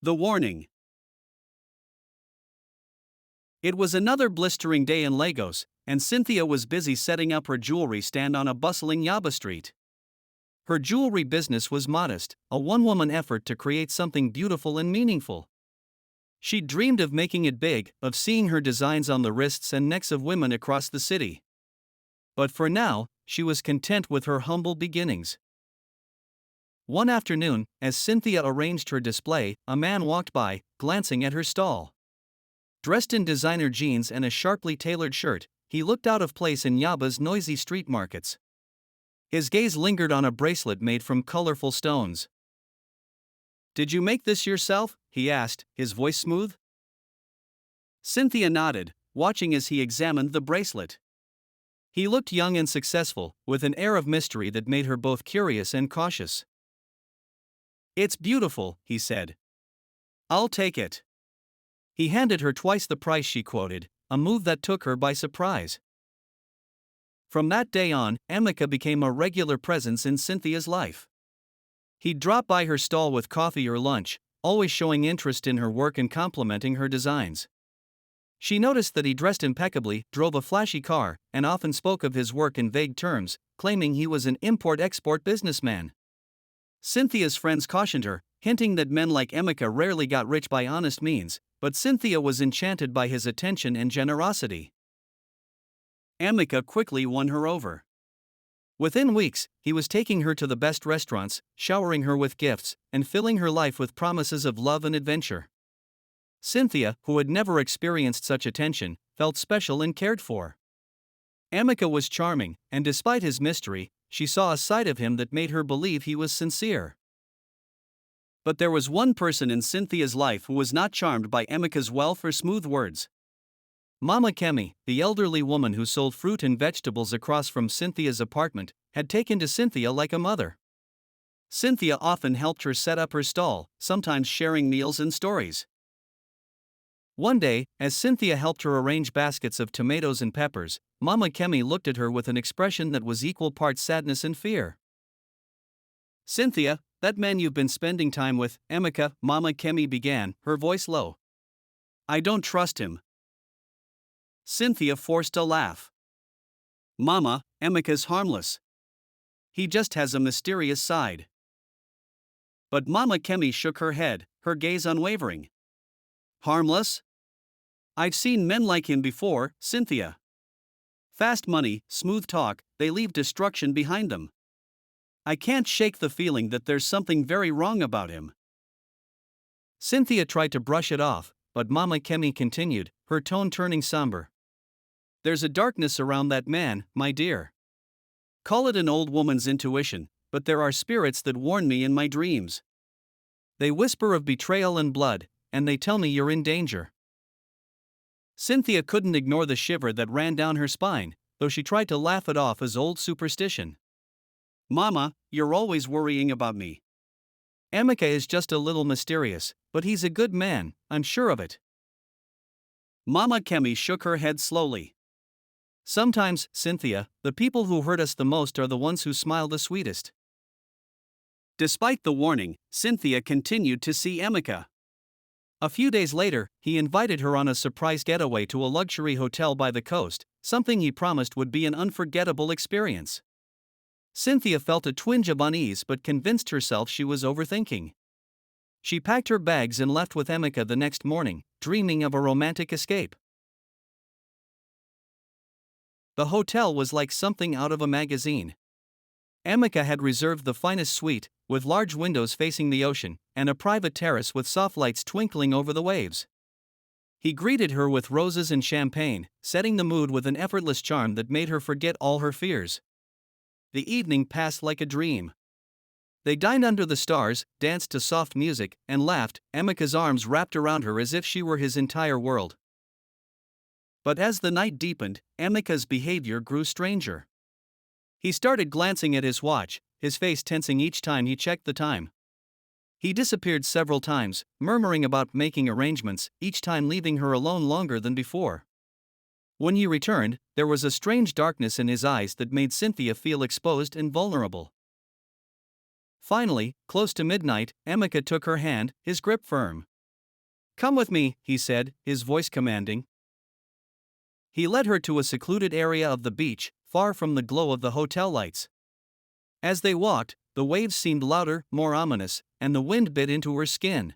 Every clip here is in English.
The warning. It was another blistering day in Lagos, and Cynthia was busy setting up her jewelry stand on a bustling Yaba street. Her jewelry business was modest, a one-woman effort to create something beautiful and meaningful. She dreamed of making it big, of seeing her designs on the wrists and necks of women across the city. But for now, she was content with her humble beginnings. One afternoon, as Cynthia arranged her display, a man walked by, glancing at her stall. Dressed in designer jeans and a sharply tailored shirt, he looked out of place in Yaba's noisy street markets. His gaze lingered on a bracelet made from colorful stones. "Did you make this yourself?" he asked, his voice smooth. Cynthia nodded, watching as he examined the bracelet. He looked young and successful, with an air of mystery that made her both curious and cautious. "It's beautiful," he said. "I'll take it." He handed her twice the price she quoted, a move that took her by surprise. From that day on, Emeka became a regular presence in Cynthia's life. He'd drop by her stall with coffee or lunch, always showing interest in her work and complimenting her designs. She noticed that he dressed impeccably, drove a flashy car, and often spoke of his work in vague terms, claiming he was an import-export businessman. Cynthia's friends cautioned her, hinting that men like Emeka rarely got rich by honest means, but Cynthia was enchanted by his attention and generosity. Emeka quickly won her over. Within weeks, he was taking her to the best restaurants, showering her with gifts, and filling her life with promises of love and adventure. Cynthia, who had never experienced such attention, felt special and cared for. Emeka was charming, and despite his mystery, she saw a side of him that made her believe he was sincere. But there was one person in Cynthia's life who was not charmed by Emeka's wealth or smooth words. Mama Kemi, the elderly woman who sold fruit and vegetables across from Cynthia's apartment, had taken to Cynthia like a mother. Cynthia often helped her set up her stall, sometimes sharing meals and stories. One day, as Cynthia helped her arrange baskets of tomatoes and peppers, Mama Kemi looked at her with an expression that was equal parts sadness and fear. "Cynthia, that man you've been spending time with, Emeka," Mama Kemi began, her voice low. "I don't trust him." Cynthia forced a laugh. "Mama, Emeka's harmless. He just has a mysterious side." But Mama Kemi shook her head, her gaze unwavering. "Harmless? I've seen men like him before, Cynthia. Fast money, smooth talk, they leave destruction behind them. I can't shake the feeling that there's something very wrong about him." Cynthia tried to brush it off, but Mama Kemi continued, her tone turning somber. "There's a darkness around that man, my dear. Call it an old woman's intuition, but there are spirits that warn me in my dreams. They whisper of betrayal and blood, and they tell me you're in danger." Cynthia couldn't ignore the shiver that ran down her spine, though she tried to laugh it off as old superstition. "Mama, you're always worrying about me. Emeka is just a little mysterious, but he's a good man, I'm sure of it." Mama Kemi shook her head slowly. "Sometimes, Cynthia, the people who hurt us the most are the ones who smile the sweetest." Despite the warning, Cynthia continued to see Emeka. A few days later, he invited her on a surprise getaway to a luxury hotel by the coast, something he promised would be an unforgettable experience. Cynthia felt a twinge of unease but convinced herself she was overthinking. She packed her bags and left with Emeka the next morning, dreaming of a romantic escape. The hotel was like something out of a magazine. Emeka had reserved the finest suite, with large windows facing the ocean, and a private terrace with soft lights twinkling over the waves. He greeted her with roses and champagne, setting the mood with an effortless charm that made her forget all her fears. The evening passed like a dream. They dined under the stars, danced to soft music, and laughed, Emeka's arms wrapped around her as if she were his entire world. But as the night deepened, Emeka's behavior grew stranger. He started glancing at his watch, his face tensing each time he checked the time. He disappeared several times, murmuring about making arrangements, each time leaving her alone longer than before. When he returned, there was a strange darkness in his eyes that made Cynthia feel exposed and vulnerable. Finally, close to midnight, Emeka took her hand, his grip firm. Come with me, he said, his voice commanding. He led her to a secluded area of the beach, far from the glow of the hotel lights. As they walked, the waves seemed louder, more ominous, and the wind bit into her skin.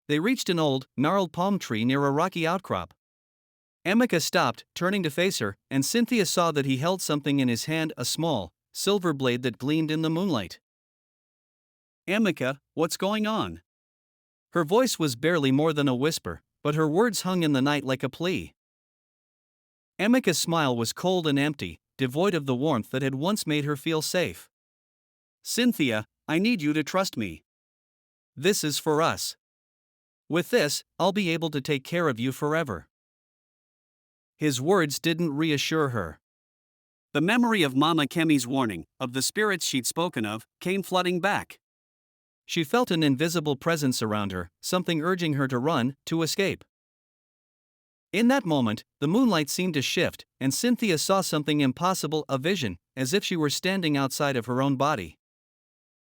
They reached an old, gnarled palm tree near a rocky outcrop. Emeka stopped, turning to face her, and Cynthia saw that he held something in his hand, a small, silver blade that gleamed in the moonlight. Emeka, what's going on? Her voice was barely more than a whisper, but her words hung in the night like a plea. Emeka's smile was cold and empty, devoid of the warmth that had once made her feel safe. Cynthia, I need you to trust me. This is for us. With this, I'll be able to take care of you forever. His words didn't reassure her. The memory of Mama Kemi's warning, of the spirits she'd spoken of, came flooding back. She felt an invisible presence around her, something urging her to run, to escape. In that moment, the moonlight seemed to shift, and Cynthia saw something impossible, a vision, as if she were standing outside of her own body.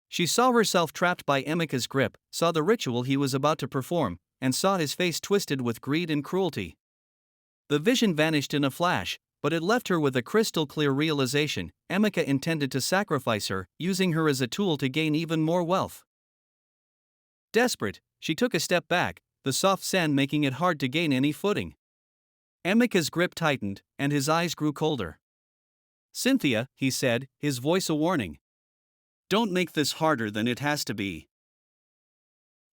She saw herself trapped by Emeka's grip, saw the ritual he was about to perform, and saw his face twisted with greed and cruelty. The vision vanished in a flash, but it left her with a crystal-clear realization: Emeka intended to sacrifice her, using her as a tool to gain even more wealth. Desperate, she took a step back, the soft sand making it hard to gain any footing. Emeka's grip tightened, and his eyes grew colder. Cynthia, he said, his voice a warning. Don't make this harder than it has to be.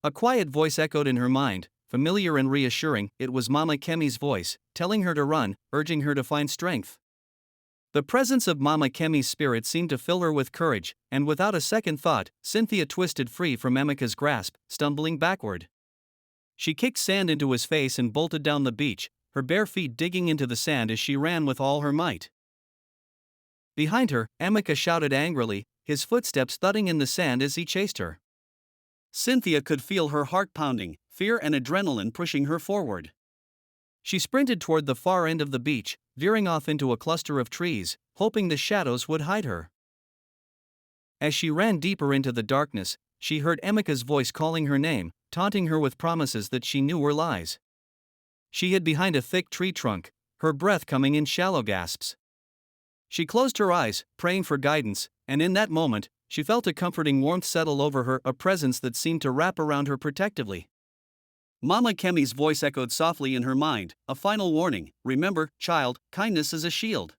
A quiet voice echoed in her mind, familiar and reassuring. It was Mama Kemi's voice, telling her to run, urging her to find strength. The presence of Mama Kemi's spirit seemed to fill her with courage, and without a second thought, Cynthia twisted free from Emeka's grasp, stumbling backward. She kicked sand into his face and bolted down the beach, her bare feet digging into the sand as she ran with all her might. Behind her, Emeka shouted angrily, his footsteps thudding in the sand as he chased her. Cynthia could feel her heart pounding, fear and adrenaline pushing her forward. She sprinted toward the far end of the beach, veering off into a cluster of trees, hoping the shadows would hide her. As she ran deeper into the darkness, she heard Emeka's voice calling her name, taunting her with promises that she knew were lies. She hid behind a thick tree trunk, her breath coming in shallow gasps. She closed her eyes, praying for guidance, and in that moment, she felt a comforting warmth settle over her, a presence that seemed to wrap around her protectively. Mama Kemi's voice echoed softly in her mind, a final warning: remember, child, kindness is a shield.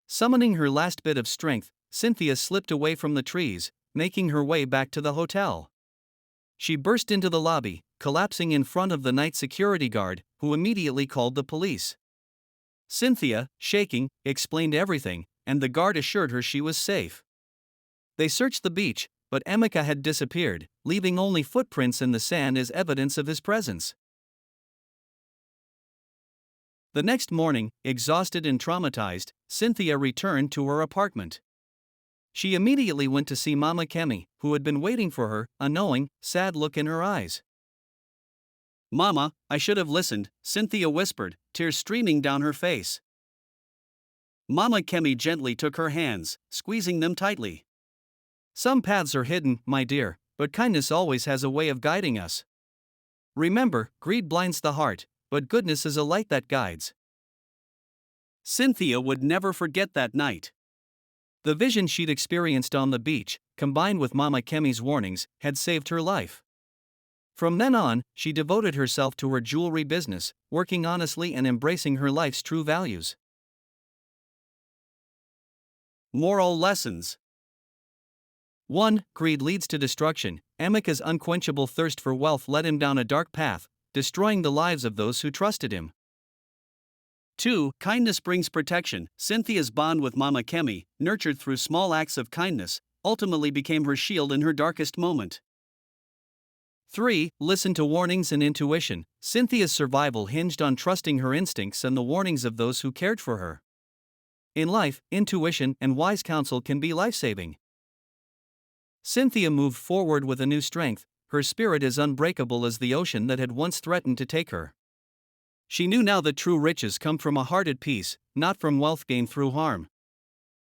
Summoning her last bit of strength, Cynthia slipped away from the trees, making her way back to the hotel. She burst into the lobby, collapsing in front of the night security guard, who immediately called the police. Cynthia, shaking, explained everything, and the guard assured her she was safe. They searched the beach, but Emeka had disappeared, leaving only footprints in the sand as evidence of his presence. The next morning, exhausted and traumatized, Cynthia returned to her apartment. She immediately went to see Mama Kemi, who had been waiting for her, a knowing, sad look in her eyes. "Mama, I should have listened," Cynthia whispered, tears streaming down her face. Mama Kemi gently took her hands, squeezing them tightly. "Some paths are hidden, my dear, but kindness always has a way of guiding us. Remember, greed blinds the heart, but goodness is a light that guides." Cynthia would never forget that night. The vision she'd experienced on the beach, combined with Mama Kemi's warnings, had saved her life. From then on, she devoted herself to her jewelry business, working honestly and embracing her life's true values. Moral lessons. 1. Greed leads to destruction. Emeka's unquenchable thirst for wealth led him down a dark path, destroying the lives of those who trusted him. 2. Kindness brings protection. Cynthia's bond with Mama Kemi, nurtured through small acts of kindness, ultimately became her shield in her darkest moment. 3. Listen to warnings and intuition. Cynthia's survival hinged on trusting her instincts and the warnings of those who cared for her. In life, intuition and wise counsel can be life-saving. Cynthia moved forward with a new strength, her spirit as unbreakable as the ocean that had once threatened to take her. She knew now that true riches come from a heart at peace, not from wealth gained through harm.